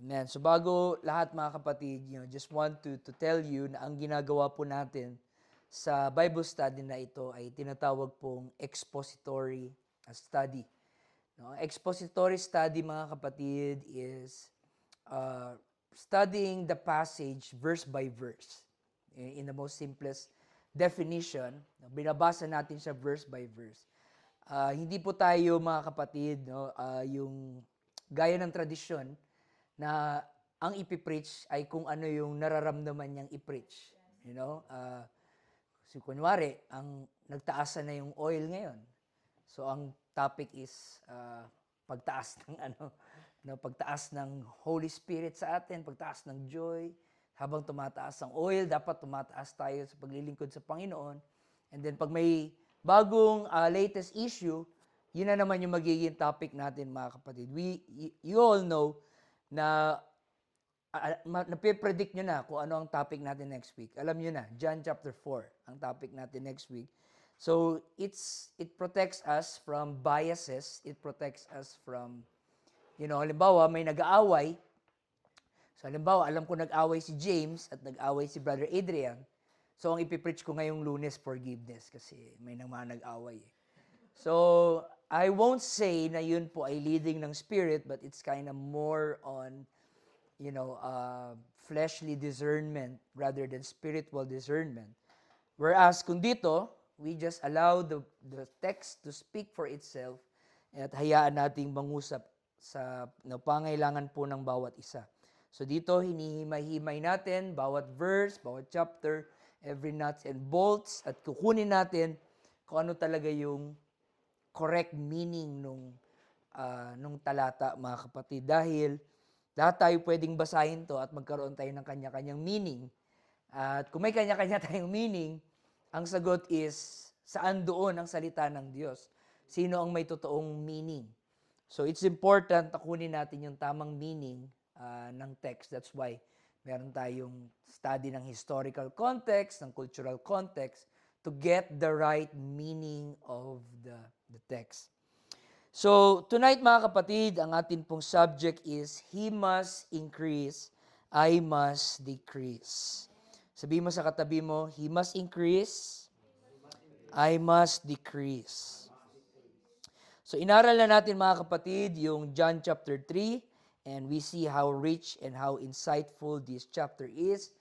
Amen. So bago lahat mga kapatid, just want to tell you na ang ginagawa po natin sa Bible study na ito ay tinatawag pong expository study. No, expository study mga kapatid is studying the passage verse by verse. In the most simplest definition, binabasa natin siya verse by verse. Hindi po tayo mga kapatid, no, yung gaya ng tradisyon na ang ipipreach ay kung ano yung nararamdaman niyang ipreach. You know, so kunwari, ang nagtaas na yung oil ngayon. So ang topic is pagtaas ng pagtaas ng Holy Spirit sa atin, pagtaas ng joy. Habang tumataas ang oil, dapat tumataas tayo sa paglilingkod sa Panginoon. And then pag may bagong latest issue, yun na naman yung magiging topic natin mga kapatid. You all know na napipredict nyo na kung ano ang topic natin next week. Alam nyo na, John chapter 4 ang topic natin next week. So, it protects us from biases. It protects us from, halimbawa, may nag-aaway. So, halimbawa, alam ko nag-aaway si James at nag-aaway si Brother Adrian. So, ang ipipreach ko ngayong Lunes, forgiveness, kasi may mga nag-aaway. So, I won't say na yun po ay leading ng Spirit, but it's kind of more on, fleshly discernment rather than spiritual discernment. Whereas kung dito, we just allow the text to speak for itself at hayaan nating mangusap sa pangailangan po ng bawat isa. So dito, hinihimay-himay natin bawat verse, bawat chapter, every nuts and bolts, at kukunin natin kung ano talaga yung correct meaning nung talata, mga kapatid. Dahil lahat tayo pwedeng basahin to at magkaroon tayo ng kanya-kanyang meaning. At kung may kanya-kanya tayong meaning, ang sagot is, saan doon ang salita ng Diyos? Sino ang may totoong meaning? So it's important na kunin natin yung tamang meaning ng text. That's why meron tayong study ng historical context, ng cultural context, to get the right meaning of the text. So, tonight mga kapatid, ang atin pong subject is, He must increase, I must decrease. Sabihin mo sa katabi mo, He must increase, I must decrease. So, inaral na natin mga kapatid yung John chapter 3, and we see how rich and how insightful this chapter is.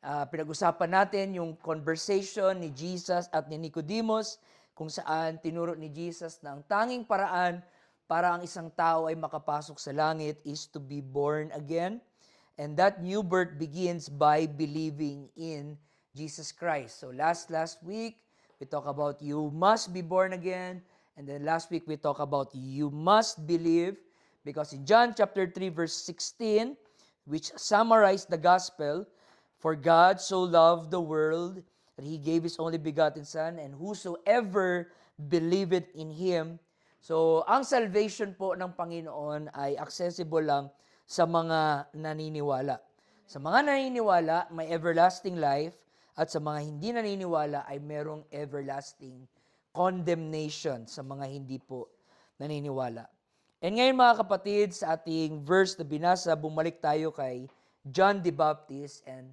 Pinag-usapan natin yung conversation ni Jesus at ni Nicodemus, kung saan tinuro ni Jesus na ang tanging paraan para ang isang tao ay makapasok sa langit is to be born again. And that new birth begins by believing in Jesus Christ. So last week, we talked about you must be born again. And then last week, we talked about you must believe. Because in John chapter 3, verse 16, which summarized the gospel, for God so loved the world that He gave His only begotten Son, and whosoever believeth in Him. So, ang salvation po ng Panginoon ay accessible lang sa mga naniniwala. Sa mga naniniwala, may everlasting life, at sa mga hindi naniniwala ay merong everlasting condemnation sa mga hindi po naniniwala. And ngayon mga kapatid, sa ating verse na binasa, bumalik tayo kay John the Baptist, and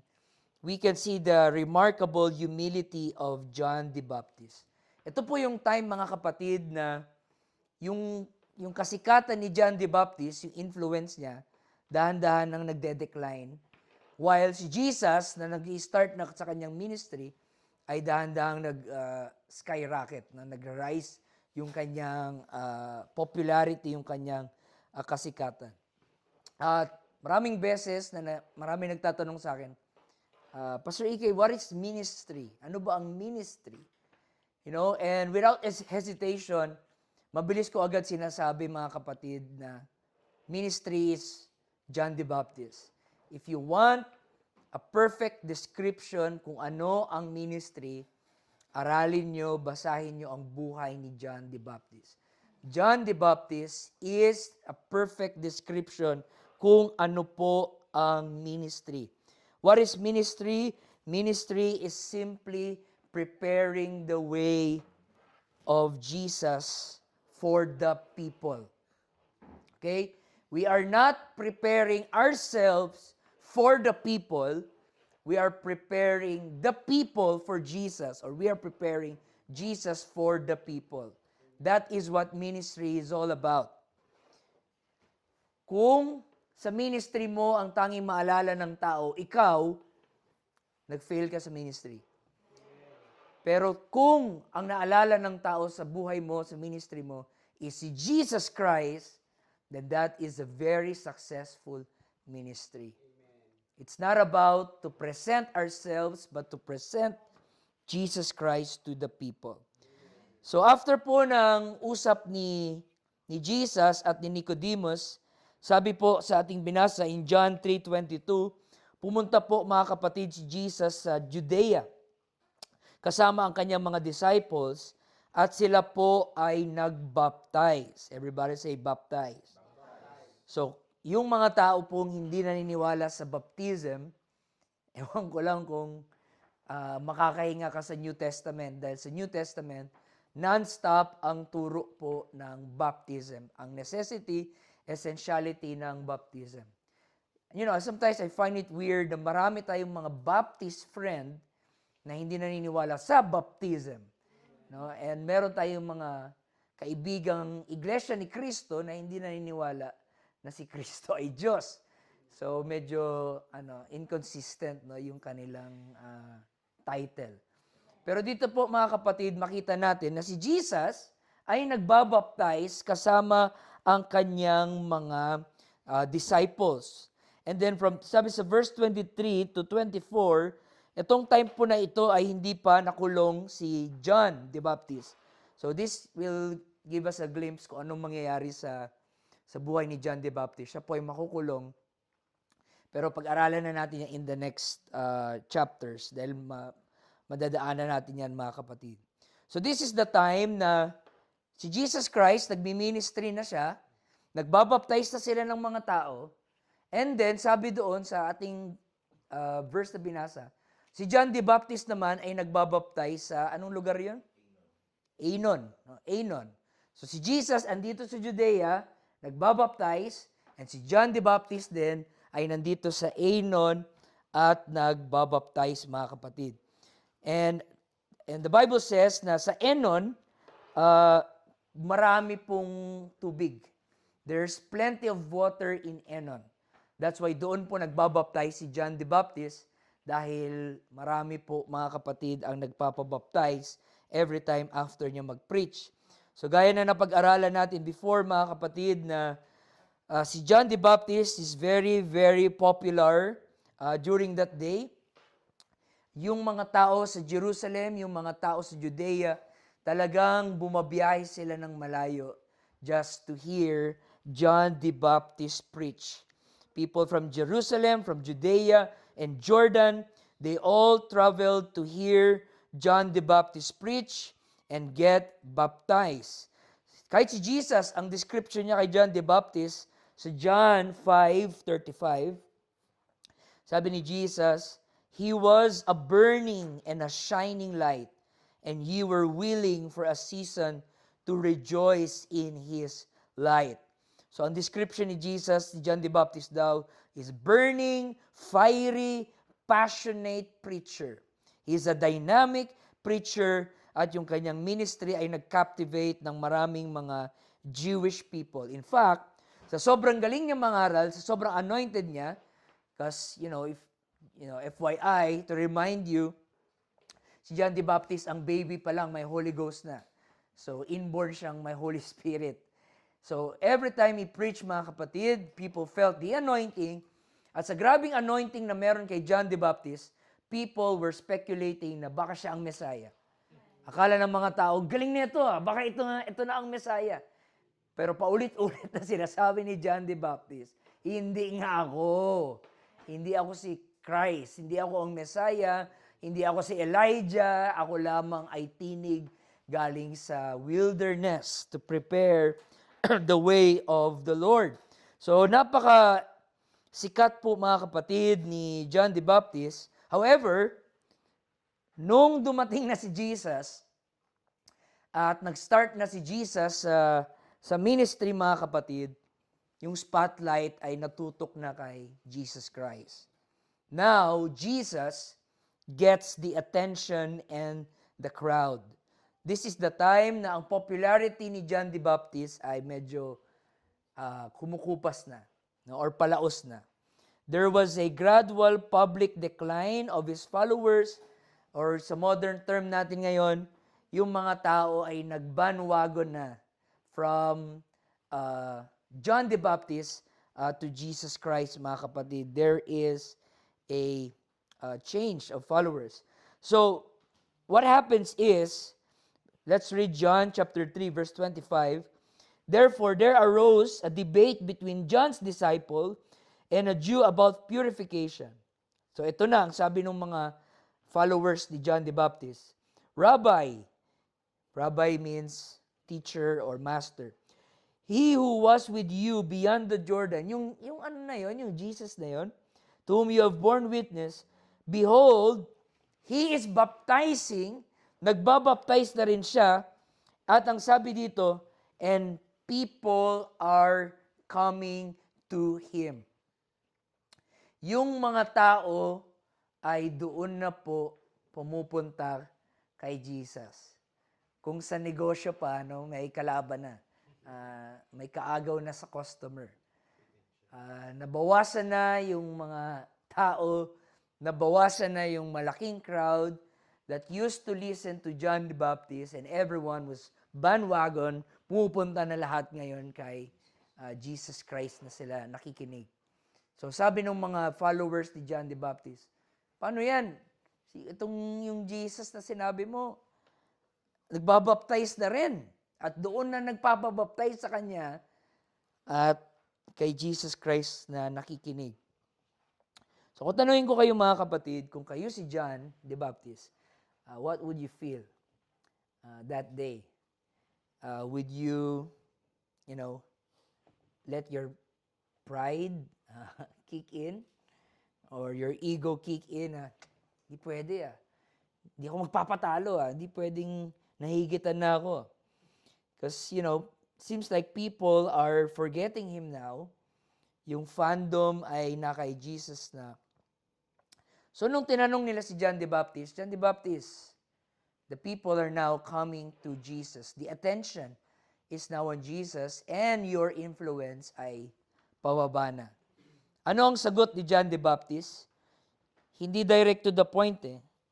we can see the remarkable humility of John the Baptist. Ito po yung time mga kapatid na yung kasikatan ni John the Baptist, yung influence niya, dahan-dahan nang nagde-decline. While si Jesus na nag-start na sa kanyang ministry, ay dahan-dahang nag-skyrocket, na nag-rise yung kanyang popularity, yung kanyang kasikatan. At maraming beses na maraming nagtatanong sa akin, Pastor EK, what is ministry? Ano ba ang ministry? And without hesitation, mabilis ko agad sinasabi mga kapatid na ministry is John the Baptist. If you want a perfect description kung ano ang ministry, aralin nyo, basahin nyo ang buhay ni John the Baptist. John the Baptist is a perfect description kung ano po ang ministry. What is ministry? Ministry is simply preparing the way of Jesus for the people. Okay? We are not preparing ourselves for the people. We are preparing the people for Jesus, or we are preparing Jesus for the people. That is what ministry is all about. Kung sa ministry mo ang tanging maalala ng tao, ikaw, nag-fail ka sa ministry. Pero kung ang naalala ng tao sa buhay mo, sa ministry mo, is si Jesus Christ, then that is a very successful ministry. It's not about to present ourselves, but to present Jesus Christ to the people. So after po ng usap ni Jesus at ni Nicodemus, sabi po sa ating binasa in John 3:22, pumunta po mga kapatid si Jesus sa Judea kasama ang kanyang mga disciples at sila po ay nagbaptize. Everybody say baptize. So, yung mga tao pong hindi naniniwala sa baptism, ewan ko lang kung makakahinga ka sa New Testament dahil sa New Testament, non-stop ang turo po ng baptism. Ang necessity, essentiality ng baptism. You know, sometimes I find it weird na marami tayong mga Baptist friend na hindi naniniwala sa baptism. No? And meron tayong mga kaibigang Iglesia ni Cristo na hindi naniniwala na si Cristo ay Diyos. So medyo inconsistent no yung kanilang title. Pero dito po mga kapatid, makita natin na si Jesus ay nagbabaptize kasama ang kanyang mga disciples. And then sabi sa verse 23 to 24, itong time po na ito ay hindi pa nakulong si John the Baptist. So this will give us a glimpse kung anong mangyayari sa buhay ni John the Baptist. Siya po ay makukulong. Pero pag-aralan na natin yan in the next chapters dahil madadaanan natin yan mga kapatid. So this is the time na si Jesus Christ, nagmi-ministry na siya, nagbabaptize na sila ng mga tao, and then sabi doon sa ating verse na binasa, si John the Baptist naman ay nagbabaptize sa anong lugar yun? Aenon. Aenon. So si Jesus andito sa Judea, nagbabaptize, and si John the Baptist din ay nandito sa Aenon at nagbabaptize mga kapatid. And the Bible says na sa Aenon, marami pong tubig. There's plenty of water in Aenon. That's why doon po nagbabaptize si John the Baptist dahil marami po mga kapatid ang nagpapabaptize every time after niya mag-preach. So gaya na napag-aralan natin before mga kapatid na si John the Baptist is very, very popular during that day. Yung mga tao sa Jerusalem, yung mga tao sa Judea, talagang bumabiyahe sila ng malayo just to hear John the Baptist preach. People from Jerusalem, from Judea, and Jordan, they all traveled to hear John the Baptist preach and get baptized. Kahit si Jesus, ang description niya kay John the Baptist, sa John 5:35, sabi ni Jesus, He was a burning and a shining light, and ye were willing for a season to rejoice in His light. So ang description ni Jesus, ni John the Baptist daw, is burning, fiery, passionate preacher. He's a dynamic preacher at yung kanyang ministry ay nag-captivate ng maraming mga Jewish people. In fact, sa sobrang galing niya mangaral, sa sobrang anointed niya, because, FYI, to remind you, si John the Baptist, ang baby pa lang, may Holy Ghost na. So, inborn siyang may Holy Spirit. So, every time he preached, mga kapatid, people felt the anointing. At sa grabing anointing na meron kay John the Baptist, people were speculating na baka siya ang Messiah. Akala ng mga tao, galing na ito baka ito na ang Messiah. Pero paulit-ulit na sinasabi ni John the Baptist, hindi nga ako. Hindi ako si Christ. Hindi ako ang Messiah. Hindi ako si Elijah. Ako lamang ay tinig galing sa wilderness to prepare the way of the Lord. So, napaka sikat po mga kapatid ni John the Baptist. However, nung dumating na si Jesus at nag-start na si Jesus sa ministry mga kapatid, yung spotlight ay natutok na kay Jesus Christ. Now, Jesus gets the attention and the crowd. This is the time na ang popularity ni John the Baptist ay medyo kumukupas na, no, or palaos na. There was a gradual public decline of his followers, or sa modern term natin ngayon, yung mga tao ay nagbanwagon na from John the Baptist to Jesus Christ, mga kapatid. There is a change of followers. So, what happens is, let's read John chapter 3, verse 25. Therefore, there arose a debate between John's disciple and a Jew about purification. So, ito na ang sabi ng mga followers ni John the Baptist. Rabbi means teacher or master. He who was with you beyond the Jordan, yung ano na yon, yung Jesus na yon, to whom you have borne witness, behold, he is baptizing, nagbabaptize na rin siya, at ang sabi dito, and people are coming to him. Yung mga tao ay doon na po pumupunta kay Jesus. Kung sa negosyo pa, no, may kalaban na. May kaagaw na sa customer. Nabawasan na yung mga tao, nabawasan na yung malaking crowd that used to listen to John the Baptist, and everyone was bandwagon, pumupunta na lahat ngayon kay Jesus Christ na sila nakikinig. So sabi ng mga followers ni John the Baptist, paano yan? Itong yung Jesus na sinabi mo, nagbabaptize na rin. At doon na nagpapabaptize sa kanya at kay Jesus Christ na nakikinig. So kung tanungin ko kayo mga kapatid, kung kayo si John the Baptist, what would you feel that day? Would you let your pride kick in? Or your ego kick in? Hindi pwede Hindi ako magpapatalo Hindi pwedeng nahigitan na ako. Because, seems like people are forgetting him now. Yung fandom ay na kay Jesus na. So, nung tinanong nila si John the Baptist, the people are now coming to Jesus. The attention is now on Jesus and your influence ay pababa na. Ano ang sagot ni John the Baptist? Hindi direct to the point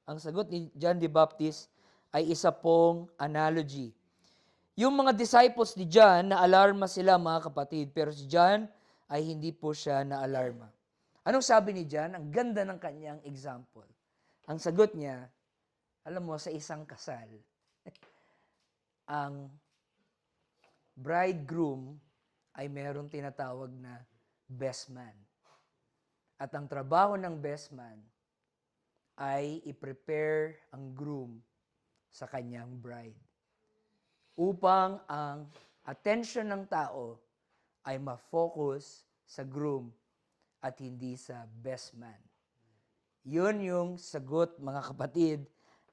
Ang sagot ni John the Baptist ay isa pong analogy. Yung mga disciples ni John, na-alarma sila mga kapatid, pero si John ay hindi po siya na-alarma. Anong sabi ni John? Ang ganda ng kanyang example. Ang sagot niya, alam mo, sa isang kasal, ang bridegroom ay merong tinatawag na best man. At ang trabaho ng best man ay i-prepare ang groom sa kanyang bride. Upang ang attention ng tao ay ma-focus sa groom at hindi sa best man. Yun yung sagot, mga kapatid,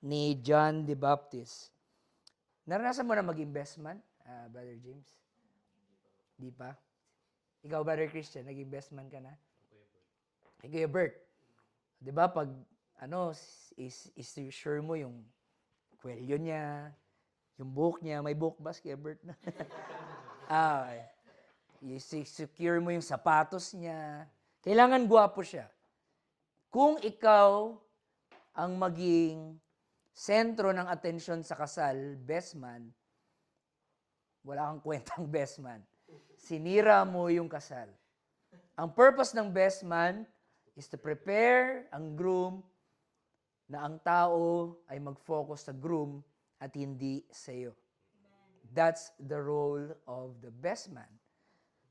ni John the Baptist. Naranasan mo na maging best man, Brother James? Di pa? Ikaw, Brother Christian, naging best man ka na? Kuya Bert. Di ba, pag, is-sure mo yung kwelyo niya, yung buhok niya, may buhok ba, Kuya Bert? I-secure mo yung sapatos niya. Kailangan gwapo siya. Kung ikaw ang maging sentro ng atensyon sa kasal, best man, wala kang kwentang best man. Sinira mo yung kasal. Ang purpose ng best man is to prepare ang groom na ang tao ay mag-focus sa groom at hindi sa iyo. That's the role of the best man.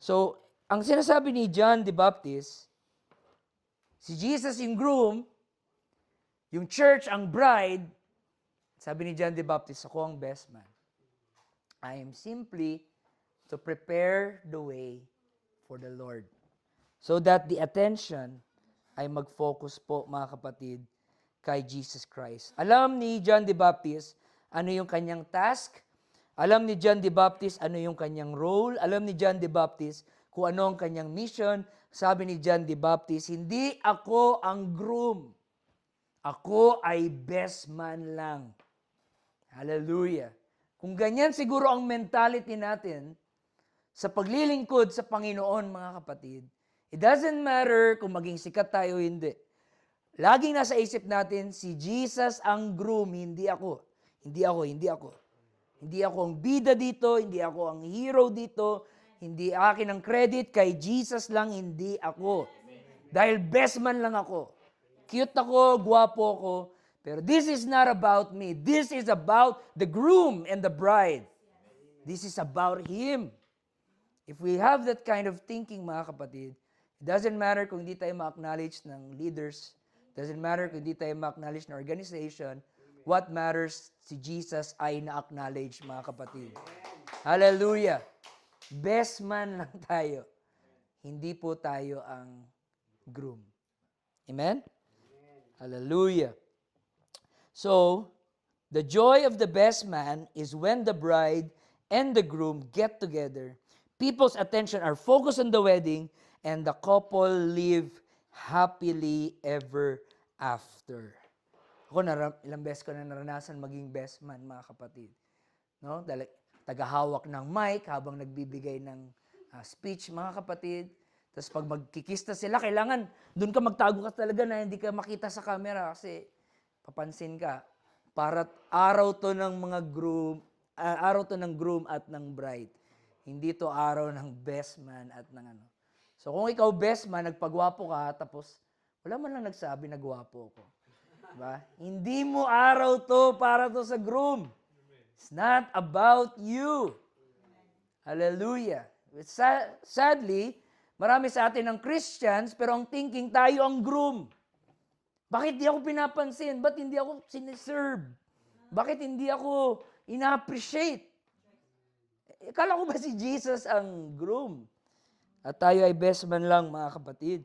So, ang sinasabi ni John the Baptist, si Jesus yung groom, yung church ang bride, sabi ni John the Baptist, ako ang best man. I am simply to prepare the way for the Lord. So that the attention ay mag-focus po, mga kapatid, kay Jesus Christ. Alam ni John the Baptist ano yung kanyang task. Alam ni John the Baptist ano yung kanyang role. Alam ni John the Baptist kung ano ang kanyang mission. Sabi ni John the Baptist, hindi ako ang groom. Ako ay best man lang. Hallelujah. Kung ganyan siguro ang mentality natin sa paglilingkod sa Panginoon, mga kapatid, it doesn't matter kung maging sikat tayo o hindi. Laging nasa isip natin, si Jesus ang groom, hindi ako. Hindi ako, hindi ako. Hindi ako ang bida dito, hindi ako ang hero dito, hindi akin ang credit, kay Jesus lang, hindi ako. Dahil best man lang ako. Cute ako, gwapo ako, pero this is not about me. This is about the groom and the bride. This is about Him. If we have that kind of thinking, mga kapatid, it doesn't matter kung hindi tayo ma-acknowledge ng leaders, it doesn't matter kung hindi tayo ma-acknowledge ng organization, what matters, si Jesus ay na-acknowledge, mga kapatid. Hallelujah! Best man lang tayo. Hindi po tayo ang groom. Amen? Hallelujah! So, the joy of the best man is when the bride and the groom get together. People's attention are focused on the wedding, and the couple live happily ever after. Ako, ilang beses ko na naranasan maging best man, mga kapatid. No? Dahil tagahawak ng mic habang nagbibigay ng speech, mga kapatid. Tapos pag magkikista sila, kailangan doon ka magtago ka talaga na hindi ka makita sa camera kasi papansin ka. Para araw to ng mga groom, araw to ng groom at ng bride. Hindi to araw ng best man at ng ano. So kung ikaw best man, nagpagwapo ka, tapos wala man lang nagsabi na gwapo ko. Diba? Hindi mo araw to para to sa groom. It's not about you. Hallelujah. Sadly, marami sa atin ng Christians, pero ang thinking, tayo ang groom. Bakit di ako pinapansin? Ba't hindi ako siniserve? Bakit hindi ako ina-appreciate? Akala ko ba si Jesus ang groom? At tayo ay best man lang, mga kapatid.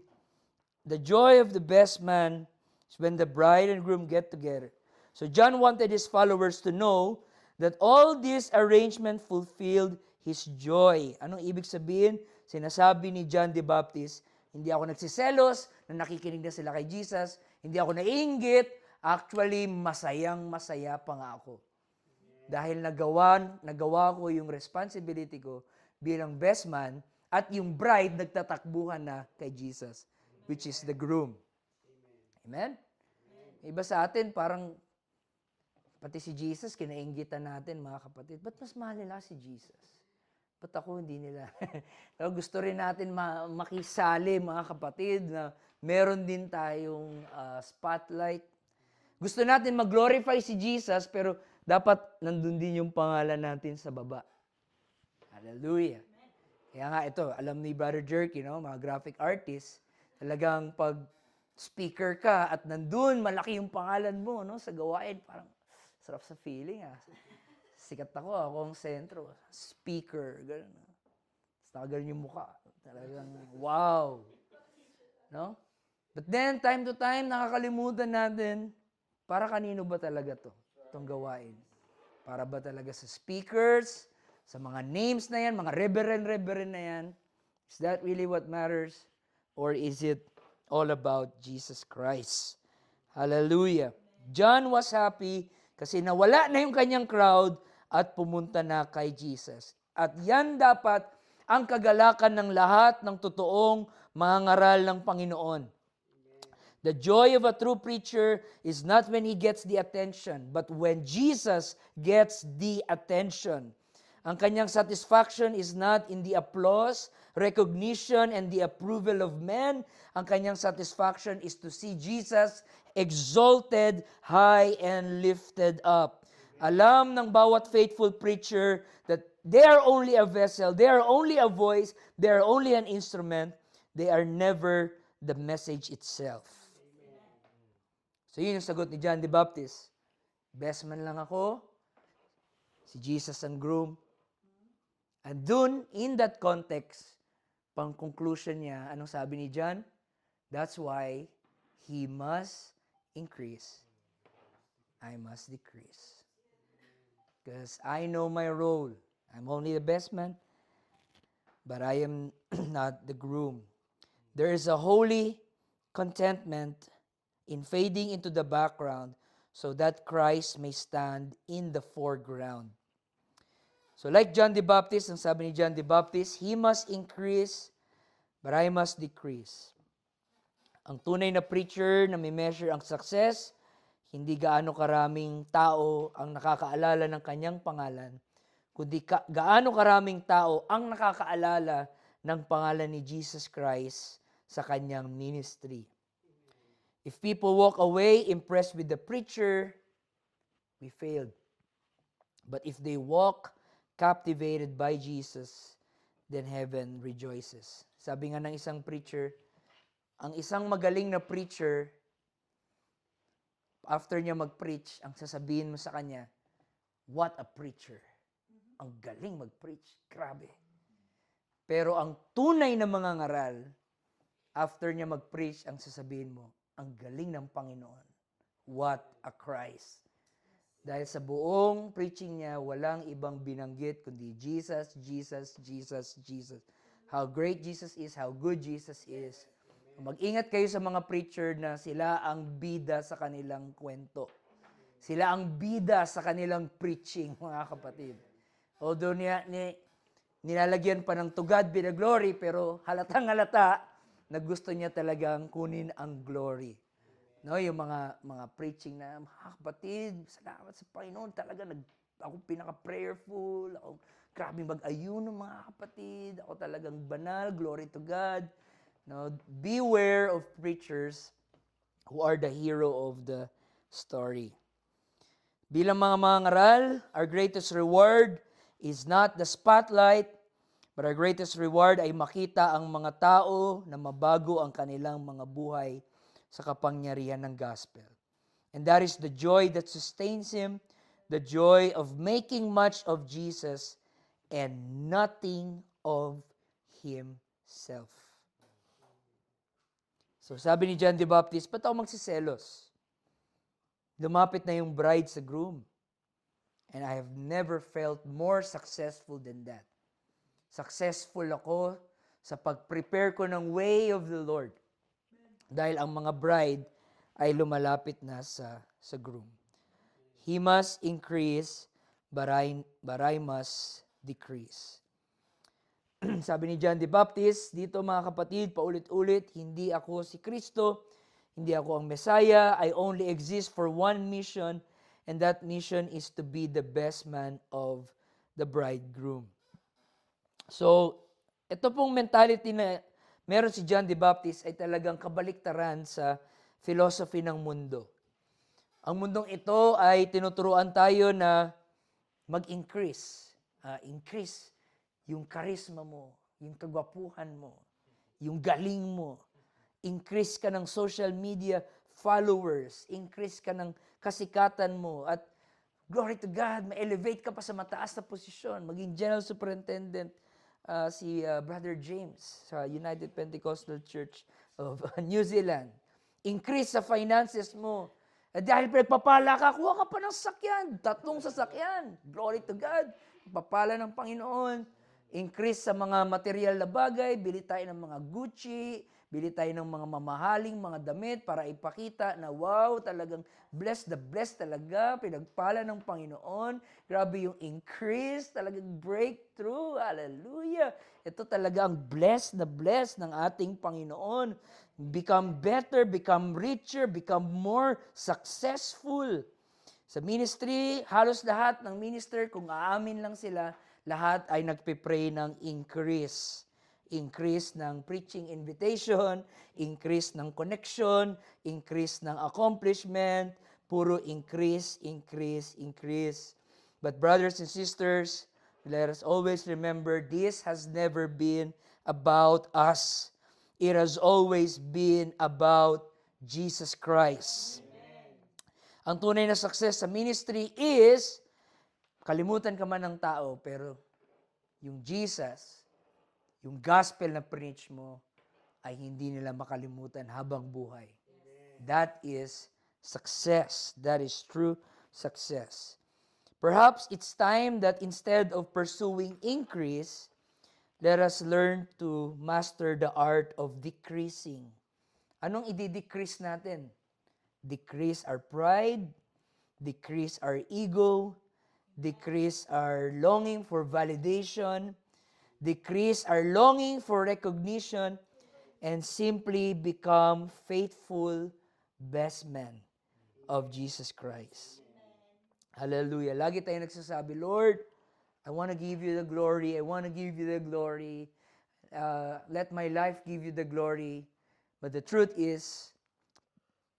The joy of the best man is when the bride and groom get together. So John wanted his followers to know that all this arrangement fulfilled his joy. Anong ibig sabihin? Sinasabi ni John the Baptist, hindi ako nagsiselos na nakikinig na sila kay Jesus. Hindi ako naiinggit. Actually, masayang-masaya pa nga ako. Dahil nagawa ko yung responsibility ko bilang best man at yung bride nagtatakbuhan na kay Jesus, which is the groom. Amen? Iba sa atin, parang pati si Jesus, kinainggitan natin, mga kapatid. Ba't mas mahal nila si Jesus? Ba't ako hindi nila? Gusto rin natin makisali, mga kapatid, na meron din tayong spotlight. Gusto natin mag-glorify si Jesus, pero dapat nandun din yung pangalan natin sa baba. Hallelujah. Kaya nga ito, alam ni Brother Jerky, mga graphic artist, talagang pag speaker ka at nandun, malaki yung pangalan mo sa gawain, parang sarap sa feeling. Sikat ako ang sentro. Speaker, gano'n. Tapos nakaganon yung mukha. Talagang, wow. No? But then, time to time, nakakalimutan natin, para kanino ba talaga itong gawain? Para ba talaga sa speakers, sa mga names na yan, mga reverend na yan? Is that really what matters? Or is it all about Jesus Christ? Hallelujah. John was happy kasi nawala na yung kanyang crowd at pumunta na kay Jesus. At yan dapat ang kagalakan ng lahat ng totoong mga ngaral ng Panginoon. The joy of a true preacher is not when he gets the attention, but when Jesus gets the attention. Ang kanyang satisfaction is not in the applause, recognition, and the approval of men. Ang kanyang satisfaction is to see Jesus exalted, high, and lifted up. Alam ng bawat faithful preacher that they are only a vessel, they are only a voice, they are only an instrument, they are never the message itself. So yun yung sagot ni John the Baptist. Best man lang ako, si Jesus ang groom. And dun, in that context, pang conclusion niya, anong sabi ni John? That's why he must increase, I must decrease. Because I know my role. I'm only the best man. but I am not the groom. There is a holy contentment in fading into the background so that Christ may stand in the foreground. So like John the Baptist, ang sabi ni John the Baptist, he must increase, but I must decrease. Ang tunay na preacher na may measure ang success, hindi gaano karaming tao ang nakakaalala ng kanyang pangalan, kundi gaano karaming tao ang nakakaalala ng pangalan ni Jesus Christ sa kanyang ministry. If people walk away impressed with the preacher, we failed. But if they walk captivated by Jesus, then heaven rejoices. Sabi nga ng isang preacher, ang isang magaling na preacher, after niya mag-preach, ang sasabihin mo sa kanya, what a preacher. Ang galing mag-preach. Grabe. Pero ang tunay na mga ngaral, after niya mag-preach, ang sasabihin mo, ang galing ng Panginoon. What a Christ. Dahil sa buong preaching niya, walang ibang binanggit kundi Jesus, Jesus, Jesus, Jesus. How great Jesus is, how good Jesus is. Mag-ingat kayo sa mga preacher na sila ang bida sa kanilang kwento. Sila ang bida sa kanilang preaching, mga kapatid. Although nilalagyan pa ng to God be the glory, pero halatang halata na gusto niya talagang kunin ang glory. No, yung mga preaching na, mga kapatid, salamat sa Panginoon, talaga ako pinaka-prayerful, ako grabe mag-ayuno mga kapatid, ako talagang banal, glory to God. No, beware of preachers who are the hero of the story. Bilang mga mangaral, our greatest reward is not the spotlight, but our greatest reward ay makita ang mga tao na mabago ang kanilang mga buhay sa kapangyarihan ng gospel. And that is the joy that sustains him, the joy of making much of Jesus and nothing of himself. So sabi ni John the Baptist, ba't ako magsiselos? Lumapit na yung bride sa groom. And I have never felt more successful than that. Successful ako sa pag-prepare ko ng way of the Lord. Dahil ang mga bride ay lumalapit na sa groom. He must increase, but I must decrease. Sabi ni John the Baptist, dito mga kapatid, paulit-ulit, hindi ako si Kristo, hindi ako ang Messiah, I only exist for one mission, and that mission is to be the best man of the bridegroom. So, ito pong mentality na meron si John the Baptist ay talagang kabaliktaran sa philosophy ng mundo. Ang mundong ito ay tinuturuan tayo na mag-increase. Increase yung charisma mo, yung kagwapuhan mo, yung galing mo. Increase ka ng social media followers. Increase ka ng kasikatan mo. At glory to God, ma-elevate ka pa sa mataas na posisyon. Maging General Superintendent si Brother James sa United Pentecostal Church of New Zealand. Increase sa finances mo. Dahil pinagpapala ka, kuha ka pa ng sasakyan. 3 sasakyan. Glory to God. Papala ng Panginoon. Increase sa mga material na bagay. Bili tayo ng mga Gucci. Bili tayo ng mga mamahaling mga damit para ipakita na wow, talagang blessed talaga. Pinagpala ng Panginoon. Grabe yung increase. Talagang breakthrough. Hallelujah. Ito talaga ang blessed ng ating Panginoon. Become better, become richer, become more successful. Sa ministry, halos lahat ng minister, kung aamin lang sila, lahat ay nagpipray ng increase. Increase ng preaching invitation, increase ng connection, increase ng accomplishment, puro increase. But brothers and sisters, let us always remember, this has never been about us. It has always been about Jesus Christ. Ang tunay na success sa ministry is, kalimutan ka man ng tao, pero yung Jesus, yung gospel na preach mo, ay hindi nila makalimutan habang buhay. That is success. That is true success. Perhaps it's time that instead of pursuing increase, let us learn to master the art of decreasing. Anong i-decrease natin? Decrease our pride, decrease our ego, decrease our longing for validation, decrease our longing for recognition, and simply become faithful best men of Jesus Christ. Hallelujah. Lagi tayo nagsasabi, Lord, I want to give you the glory. I want to give you the glory. Let my life give you the glory. But the truth is,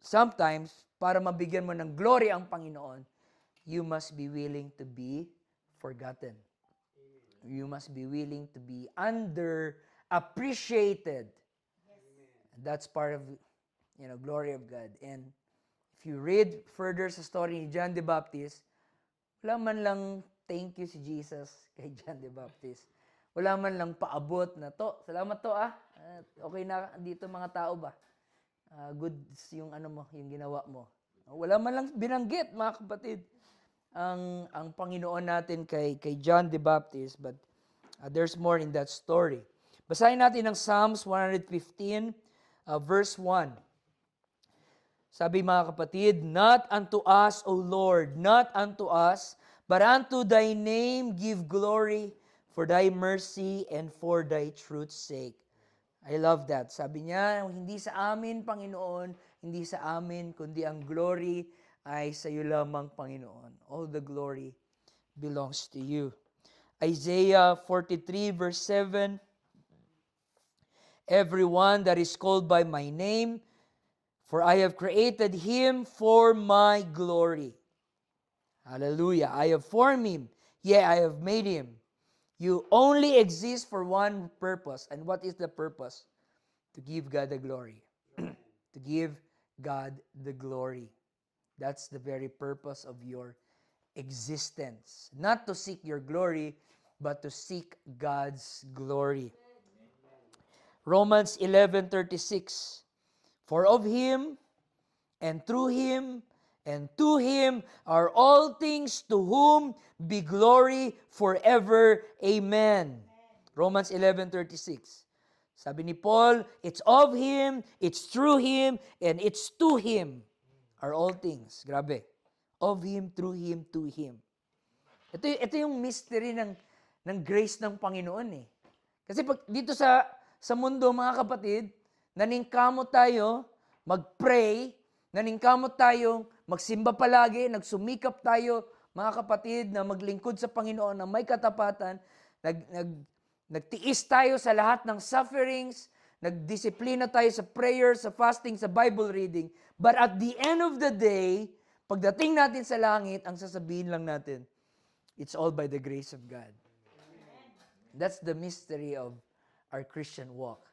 sometimes, para mabigyan mo ng glory ang Panginoon, you must be willing to be forgotten. You must be willing to be underappreciated. And that's part of, glory of God. And if you read further sa story ni John the Baptist, wala man lang thank you si Jesus kay John the Baptist. Wala man lang paabot na to. Salamat to okay na dito mga tao ba? Good yung yung ginawa mo. Wala man lang binanggit mga kapatid ang Panginoon natin kay John the Baptist, but there's more in that story. Basahin natin ang Psalms 115 verse 1. Sabi mga kapatid, not unto us, O Lord, not unto us, but unto thy name give glory for thy mercy and for thy truth's sake. I love that. Sabi niya, hindi sa amin, Panginoon, hindi sa amin, kundi ang glory ay sa iyo lamang, Panginoon. All the glory belongs to you. Isaiah 43 verse 7, everyone that is called by my name, for I have created him for my glory. Hallelujah. I have formed him. Yeah, I have made him. You only exist for one purpose. And what is the purpose? To give God the glory. To give God the glory. That's the very purpose of your existence. Not to seek your glory, but to seek God's glory. Romans 11:36. For of him, and through him, and to him are all things, to whom be glory forever. Amen. Romans 11:36. Sabi ni Paul, it's of him, it's through him, and it's to him are all things. Grabe. Of him, through him, to him. Ito yung mystery ng grace ng Panginoon eh. Kasi pag dito sa mundo, mga kapatid, naningkamot tayo mag-pray, naningkamot tayo magsimba palagi, nagsumikap tayo, mga kapatid, na maglingkod sa Panginoon na may katapatan, nagtiis tayo sa lahat ng sufferings, nagdisiplina tayo sa prayer, sa fasting, sa Bible reading. But at the end of the day, pagdating natin sa langit, ang sasabihin lang natin, it's all by the grace of God. That's the mystery of our Christian walk.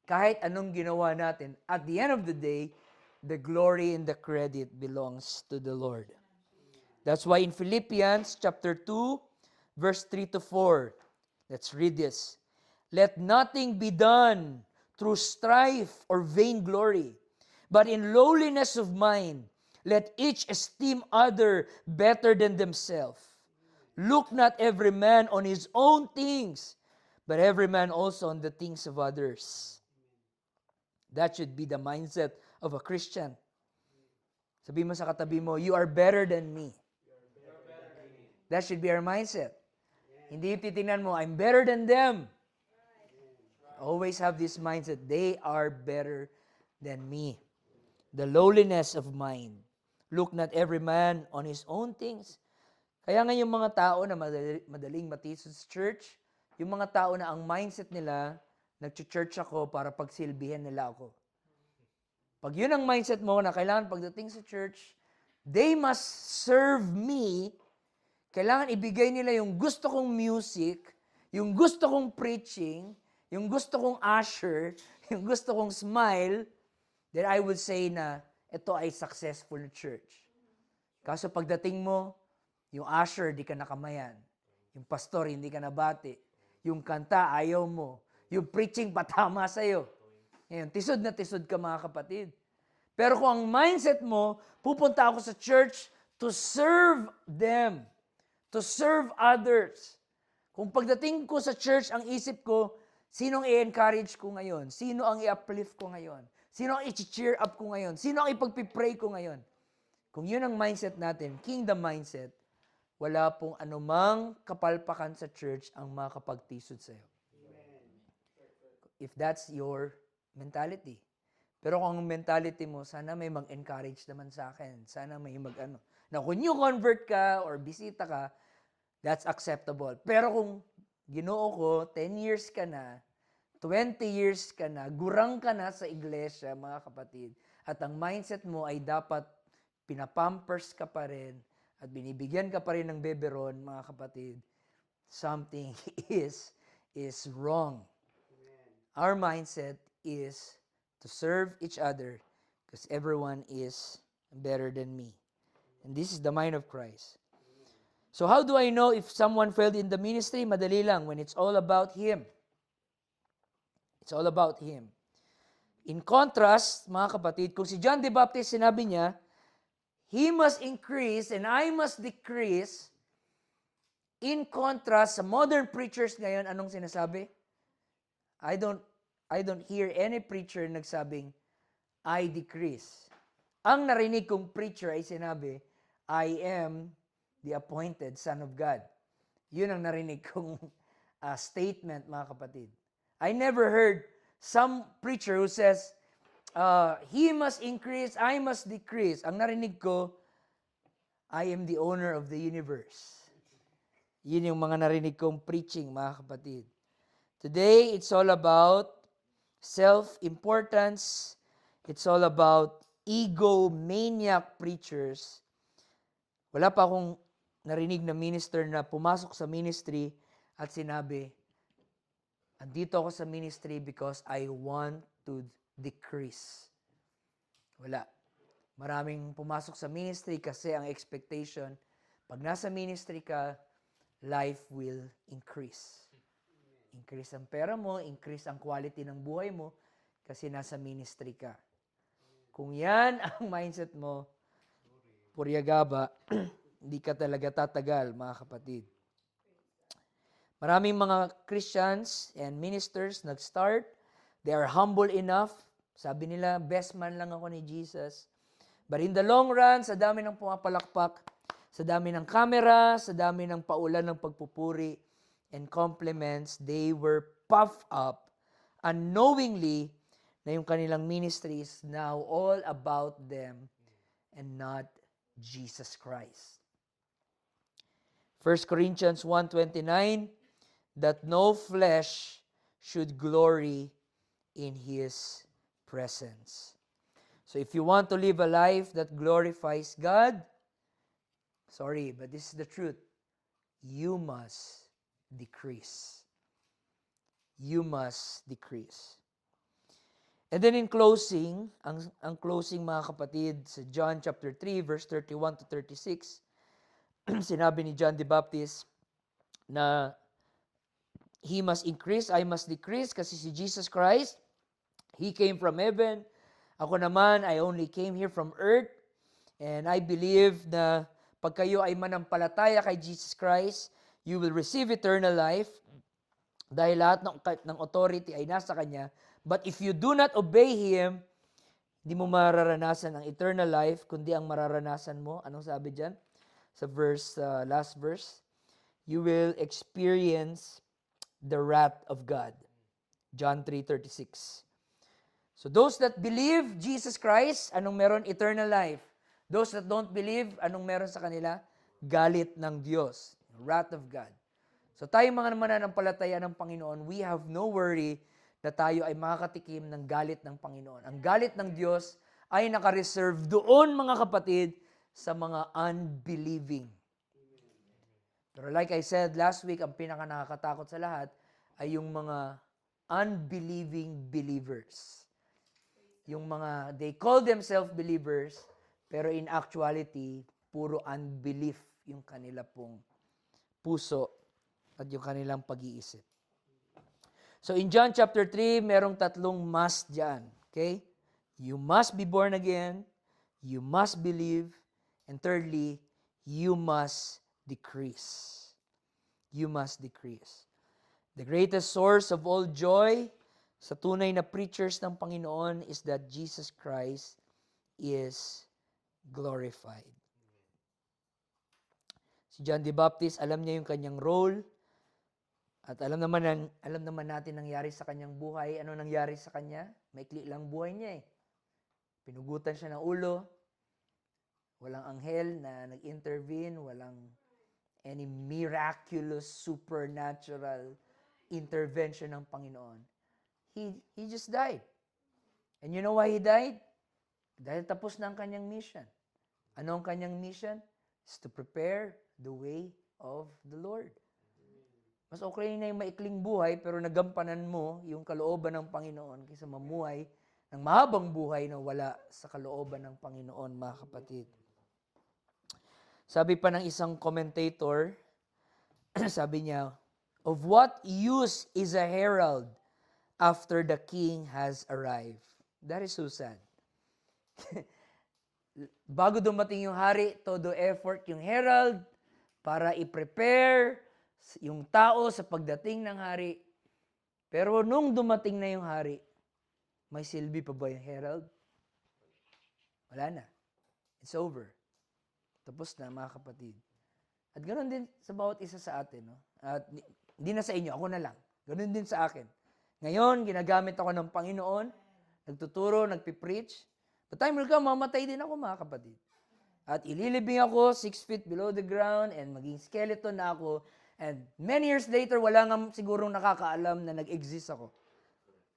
Kahit anong ginawa natin, at the end of the day, the glory and the credit belongs to the Lord. That's why in Philippians chapter 2, verse 3 to 4, let's read this. Let nothing be done through strife or vainglory, but in lowliness of mind, let each esteem other better than themselves. Look not every man on his own things, but every man also on the things of others. That should be the mindset of a Christian. Sabi mo sa katabi mo, you are better than me. That should be our mindset. Hindi titingnan mo, I'm better than them. Always have this mindset, they are better than me. The lowliness of mind. Look not every man on his own things. Kaya nga yung mga tao na madaling matisod sa church, yung mga tao na ang mindset nila, nag-church ako para pagsilbihan nila ako. Pag yun ang mindset mo na kailangan pagdating sa church, they must serve me, kailangan ibigay nila yung gusto kong music, yung gusto kong preaching, yung gusto kong usher, yung gusto kong smile, then I would say na ito ay successful church. Kaso pagdating mo, yung usher, di ka nakamayan. Yung pastor, hindi ka nabati. Yung kanta, ayaw mo. Yung preaching, patama sa'yo. Ngayon, tisod na tisod ka mga kapatid. Pero kung ang mindset mo, pupunta ako sa church to serve them, to serve others. Kung pagdating ko sa church, ang isip ko, sinong i-encourage ko ngayon? Sino ang i-uplift ko ngayon? Sino ang i-cheer up ko ngayon? Sino ang ipagpipray ko ngayon? Kung yun ang mindset natin, kingdom mindset, wala pong anumang kapalpakan sa church ang makapagtisod sa'yo. If that's your mentality. Pero kung ang mentality mo, sana may mag-encourage naman sa akin. Sana may mag-ano. Na kung you convert ka or bisita ka, that's acceptable. Pero kung Ginoo ko, 10 years ka na, 20 years ka na, gurang ka na sa iglesia, mga kapatid, at ang mindset mo ay dapat pinapampers ka pa rin at binibigyan ka pa rin ng beberon, mga kapatid, something is wrong. Our mindset is to serve each other because everyone is better than me. And this is the mind of Christ. So how do I know if someone failed in the ministry? Madali lang, when it's all about him. It's all about him. In contrast, mga kapatid, kung si John the Baptist sinabi niya, he must increase and I must decrease. In contrast, sa modern preachers ngayon, anong sinasabi? I don't hear any preacher nagsabing, I decrease. Ang narinig kong preacher ay sinabi, I am the appointed Son of God. Yun ang narinig kong statement, mga kapatid. I never heard some preacher who says, he must increase, I must decrease. Ang narinig ko, I am the owner of the universe. Yun yung mga narinig kong preaching, mga kapatid. Today, it's all about self-importance. It's all about ego-maniac preachers. Wala pa akong narinig na minister na pumasok sa ministry at sinabi, andito ako sa ministry because I want to decrease. Wala. Maraming pumasok sa ministry kasi ang expectation, pag nasa ministry ka, life will increase. Increase ang pera mo, increase ang quality ng buhay mo kasi nasa ministry ka. Kung yan ang mindset mo, puryagaba, hindi ka talaga tatagal, mga kapatid. Maraming mga Christians and ministers nag-start. They are humble enough. Sabi nila, best man lang ako ni Jesus. But in the long run, sa dami ng pumapalakpak, sa dami ng camera, sa dami ng paulan ng pagpupuri and compliments, they were puffed up unknowingly na yung kanilang ministry is now all about them and not Jesus Christ. 1 Corinthians 1:29, that no flesh should glory in His presence. So if you want to live a life that glorifies God, sorry, but this is the truth. You must decrease. You must decrease. And then in closing, ang closing, mga kapatid, sa John chapter 3, verse 31 to 36, sinabi ni John the Baptist na he must increase, I must decrease, kasi si Jesus Christ, He came from heaven. Ako naman, I only came here from earth. And I believe na pag kayo ay manampalataya kay Jesus Christ, you will receive eternal life dahil lahat ng authority ay nasa Kanya. But if you do not obey Him, hindi mo mararanasan ang eternal life, kundi ang mararanasan mo, anong sabi dyan? Sa last verse, you will experience the wrath of God. John 3:36. So those that believe Jesus Christ, anong meron? Eternal life. Those that don't believe, anong meron sa kanila? Galit ng Diyos. Wrath of God. So tayo mga mananampalataya ng Panginoon, we have no worry na tayo ay makakatikim ng galit ng Panginoon. Ang galit ng Diyos ay nakareserve doon, mga kapatid, sa mga unbelieving. Pero like I said last week, ang pinaka nakakatakot sa lahat ay yung mga unbelieving believers. Yung mga, they call themselves believers, pero in actuality, puro unbelief yung kanila pong puso at yung kanilang pag-iisip. So in John chapter 3, merong tatlong must dyan. Okay? You must be born again, you must believe, and thirdly, you must decrease. you must decrease. The greatest source of all joy sa tunay na preachers ng Panginoon is that Jesus Christ is glorified. Si John the Baptist, alam niya yung kanyang role, at alam naman natin nangyari sa kanyang buhay. Ano nangyari sa kanya? Maikli lang buhay niya eh. Pinugutan siya ng ulo. Walang anghel na nag-intervene. Walang any miraculous, supernatural intervention ng Panginoon. He just died. And you know why he died? Dahil tapos na ang kanyang mission. Ano ang kanyang mission? Is to prepare the way of the Lord. Mas okay na yung maikling buhay pero nagampanan mo yung kalooban ng Panginoon kaysa mamuhay ng mahabang buhay na wala sa kalooban ng Panginoon, mga kapatid. Sabi pa ng isang commentator, sabi niya, of what use is a herald after the king has arrived? That is so sad. Bago dumating yung hari, todo effort yung herald para i-prepare yung tao sa pagdating ng hari. Pero nung dumating na yung hari, may silbi pa ba yung herald? Wala na. It's over. Tapos na, mga kapatid. At ganoon din sa bawat isa sa atin. No? At hindi na sa inyo, ako na lang. Ganoon din sa akin. Ngayon, ginagamit ako ng Panginoon, nagtuturo, nagpipreach. The time will come, mamatay din ako, mga kapatid. At ililibing ako 6 feet below the ground and maging skeleton na ako. And many years later, wala nga sigurong nakakaalam na nag-exist ako.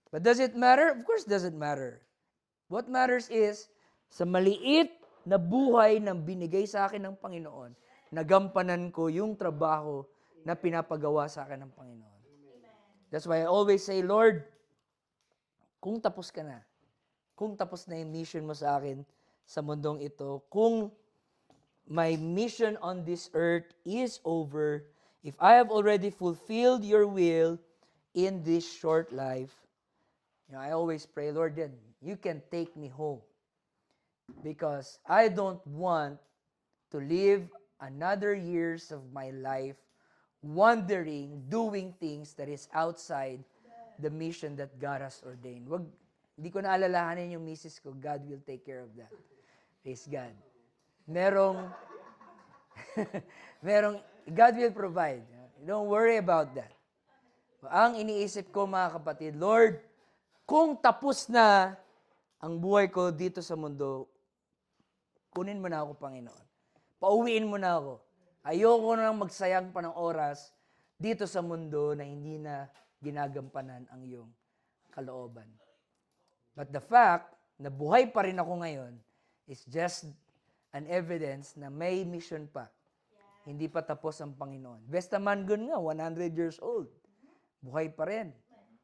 But does it matter? Of course, doesn't matter. What matters is, sa maliit na buhay na binigay sa akin ng Panginoon, nagampanan ko yung trabaho na pinapagawa sa akin ng Panginoon. That's why I always say, Lord, kung tapos ka na, kung tapos na yung mission mo sa akin sa mundong ito, kung my mission on this earth is over, if I have already fulfilled your will in this short life, I always pray, Lord, then you can take me home. Because I don't want to live another years of my life wandering, doing things that is outside the mission that God has ordained. Hindi ko na alalahanin yung misis ko. God will take care of that. Praise God. Merong God will provide. Don't worry about that. Ang iniisip ko, mga kapatid, Lord, kung tapos na ang buhay ko dito sa mundo, kunin mo na ako, Panginoon. Pauwiin mo na ako. Ayoko nang magsayang pa ng oras dito sa mundo na hindi na ginagampanan ang iyong kalooban. But the fact na buhay pa rin ako ngayon is just an evidence na may mission pa. Hindi pa tapos ang Panginoon. Vesta Mangun nga, 100 years old. Buhay pa rin.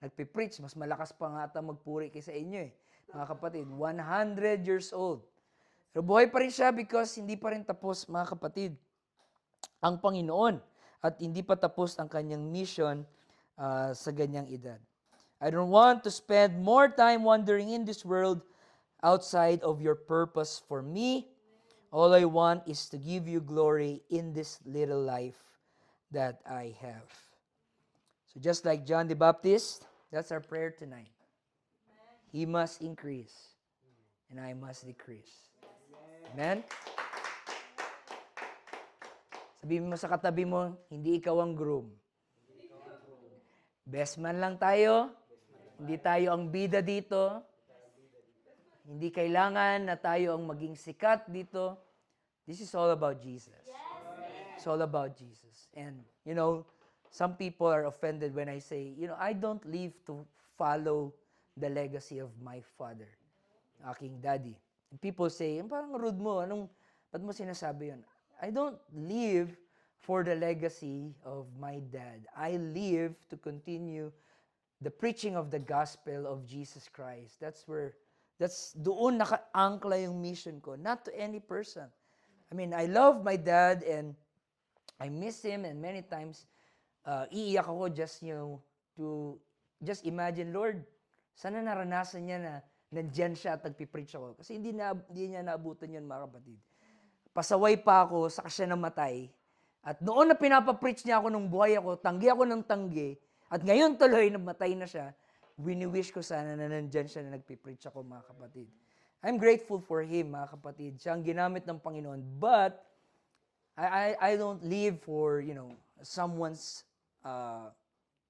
Nagpipreach, mas malakas pa nga ata magpuri kaysa inyo eh. Mga kapatid, 100 years old. Pero buhay pa rin siya because hindi pa rin tapos, mga kapatid, ang Panginoon. At hindi pa tapos ang kanyang mission sa ganyang edad. I don't want to spend more time wandering in this world outside of your purpose for me. All I want is to give you glory in this little life that I have. So just like John the Baptist, that's our prayer tonight. He must increase, and I must decrease. Amen? Sabihin mo sa katabi mo, hindi ikaw ang groom. Best man lang tayo. Hindi tayo ang bida dito. Hindi kailangan na tayo ang maging sikat dito. This is all about Jesus. It's all about Jesus. And, some people are offended when I say, I don't live to follow the legacy of my father, aking daddy. And people say, parang rude mo, ba't mo sinasabi yun? I don't live for the legacy of my dad. I live to continue the preaching of the gospel of Jesus Christ. Doon naka-angkla yung mission ko, not to any person. I love my dad and I miss him, and many times iiyak ako to imagine, Lord, sana naranasan niya na nandyan siya at nagpipreach ako. Kasi hindi niya naabutan yun, mga kapatid. Pasaway pa ako, saka siya namatay. At noon na pinapapreach niya ako nung buhay ako, tanggi ako ng tanggi, at ngayon tuloy, namatay na siya, wini-wish ko sana na nandyan siya na nagpipreach ako, mga kapatid. I'm grateful for him, mga kapatid. Siya ang ginamit ng Panginoon. But, I don't live for, someone's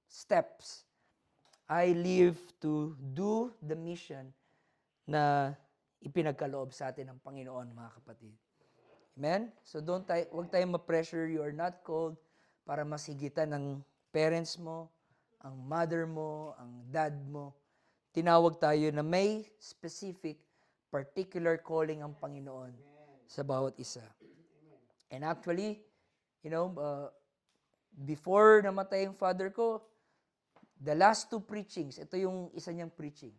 steps. I live to do the mission na ipinagkaloob sa atin ng Panginoon, mga kapatid. Amen? So wag tayong ma-pressure. You are not called para masigitan ng parents mo, ang mother mo, ang dad mo. Tinawag tayo na may specific, particular calling ang Panginoon sa bawat isa. And actually, before namatay yung father ko, the last 2 preachings, ito yung isa niyang preaching.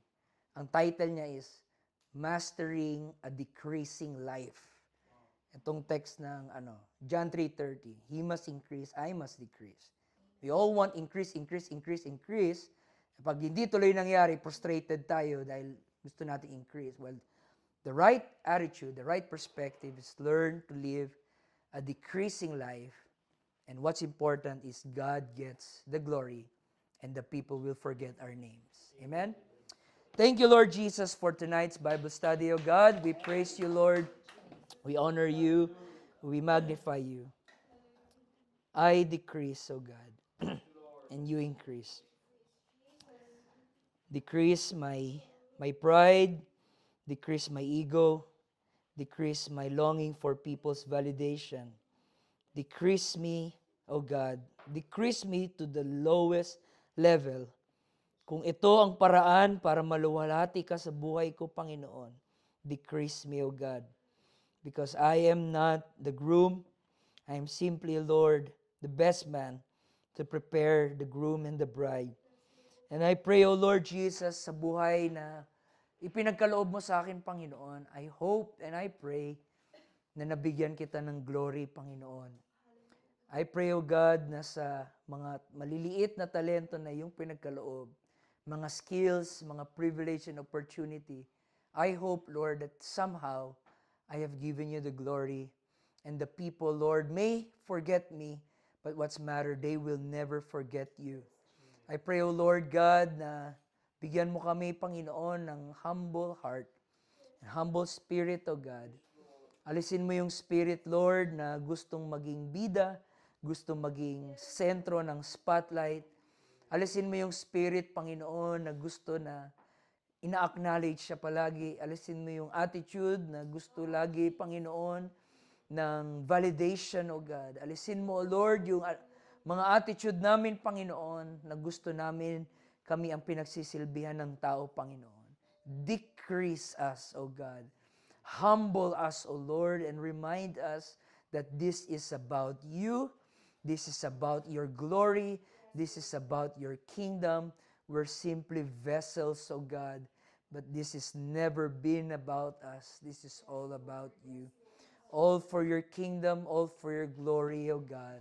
Ang title niya is, Mastering a Decreasing Life. Itong text ng John 3:30. He must increase, I must decrease. We all want increase. Pag hindi tuloy nangyari, frustrated tayo dahil gusto natin increase. Well, the right attitude, the right perspective is learn to live a decreasing life. And what's important is God gets the glory and the people will forget our names. Amen? Thank you, Lord Jesus, for tonight's Bible study, O God. We praise you, Lord. We honor you. We magnify you. I decrease, O God, and you increase. Decrease my pride, decrease my ego, decrease my longing for people's validation. Decrease me, O God. Decrease me to the lowest level. Kung ito ang paraan para maluwalhati ka sa buhay ko, Panginoon, decrease me, O God. Because I am not the groom, I am simply, Lord, the best man to prepare the groom and the bride. And I pray, O Lord Jesus, sa buhay na ipinagkaloob mo sa akin, Panginoon, I hope and I pray na nabigyan kita ng glory, Panginoon. I pray, O God, na sa mga maliliit na talento na iyong pinagkaloob, mga skills, mga privilege and opportunity, I hope, Lord, that somehow I have given you the glory, and the people, Lord, may forget me, but what's matter, they will never forget you. I pray, O Lord God, na bigyan mo kami, Panginoon, ng humble heart, humble spirit, O God. Alisin mo yung spirit, Lord, na gustong maging bida, gustong maging sentro ng spotlight. Alisin mo yung spirit, Panginoon, na gusto na ina-acknowledge siya palagi. Alisin mo yung attitude na gusto lagi, Panginoon, ng validation, O God. Alisin mo, O Lord, yung mga attitude namin, Panginoon, na gusto namin kami ang pinagsisilbihan ng tao, Panginoon. Decrease us, O God. Humble us, O Lord, and remind us that this is about you. This is about your glory. This is about your kingdom. We're simply vessels, O God. But this has never been about us. This is all about you. All for your kingdom, all for your glory, O God.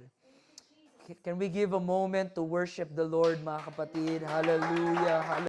Can we give a moment to worship the Lord, mga kapatid? Hallelujah. Hallelujah.